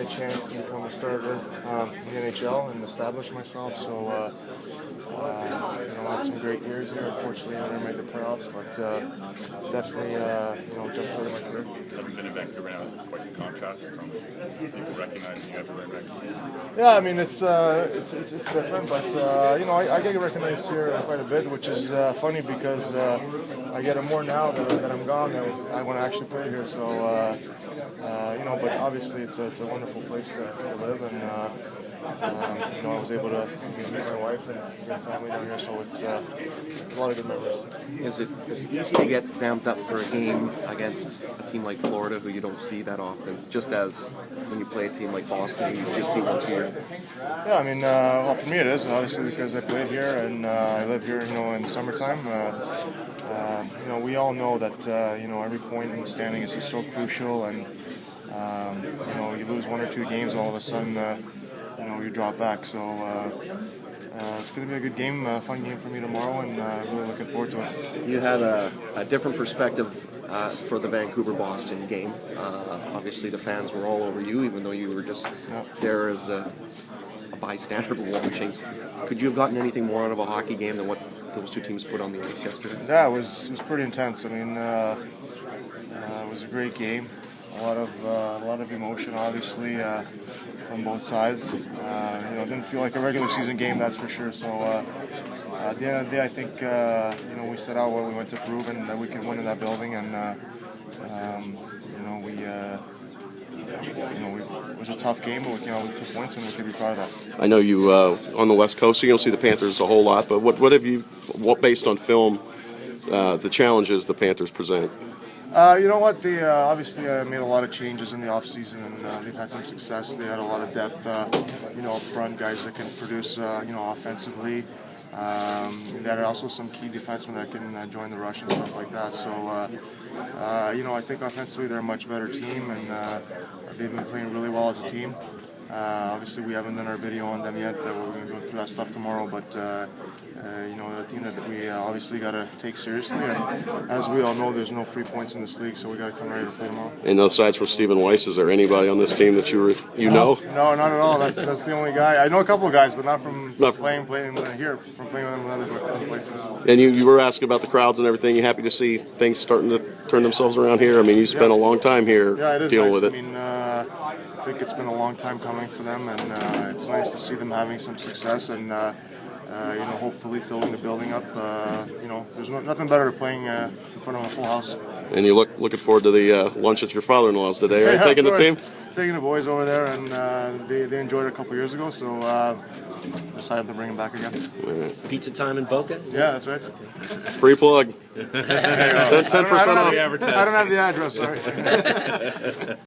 chance to become a starter in the NHL and establish myself. So, I had some great years here. Unfortunately, I never made the playoffs, but definitely, jump started my career. Having been in Vancouver now, it's quite the contrast from people recognizing you everywhere in Vancouver. Yeah, I mean it's different, but I get recognized here quite a bit, which is funny because I get it more now that I'm gone than I want to actually play here. So but obviously it's a wonderful place to live, and I was able to meet my wife and family down here, so it's a lot of good memories. Is it easy to get vamped up for a game against a team like Florida, who you don't see that often, just as when you play a team like Boston, you just see once a year? Yeah, I mean, well, for me it is, obviously, because I played here and I live here, in the summertime. We all know that, every point in the standing is just so crucial, and, you lose one or two games, all of a sudden, you drop back. So it's going to be a good game, fun game for me tomorrow, and really looking forward to it. You had a different perspective for the Vancouver-Boston game. Obviously, the fans were all over you, even though you were just there as a bystander watching. Could you have gotten anything more out of a hockey game than what those two teams put on the ice yesterday? Yeah, it was pretty intense. I mean, it was a great game. A lot of emotion, obviously, from both sides. It didn't feel like a regular season game, that's for sure. So at the end of the day, I think we set out what we went to prove, and that we could win in that building. And it was a tough game, but we took points, and we could be proud of that. I know you on the West Coast, so you don't see the Panthers a whole lot. But what based on film, the challenges the Panthers present? You know what? They obviously made a lot of changes in the offseason, and they've had some success. They had a lot of depth, up front, guys that can produce, offensively. There are also some key defensemen that can join the rush and stuff like that. So, I think offensively they're a much better team, and they've been playing really well as a team. Obviously, we haven't done our video on them yet. We're going to go through that stuff tomorrow, but a team that we obviously got to take seriously. And as we all know, there's no free points in this league, so we got to come ready to play tomorrow. And aside from Stephen Weiss, is there anybody on this team that you know? No, not at all. That's the only guy. I know a couple of guys, but not from playing here, from playing with them in other places. And you were asking about the crowds and everything. You happy to see things starting to turn themselves around here? I mean, you spent a long time here dealing with it. I mean, I think it's been a long time coming for them, and it's nice to see them having some success, and hopefully filling the building up. There's nothing better than playing in front of a full house. And you looking forward to the lunch at your father-in-law's today, right? Yeah, taking the team? Taking the boys over there, and they enjoyed it a couple years ago, so decided to bring them back again. Right. Pizza time in Boca? Yeah, that's right. Free plug. 10% off. I don't have the address, sorry.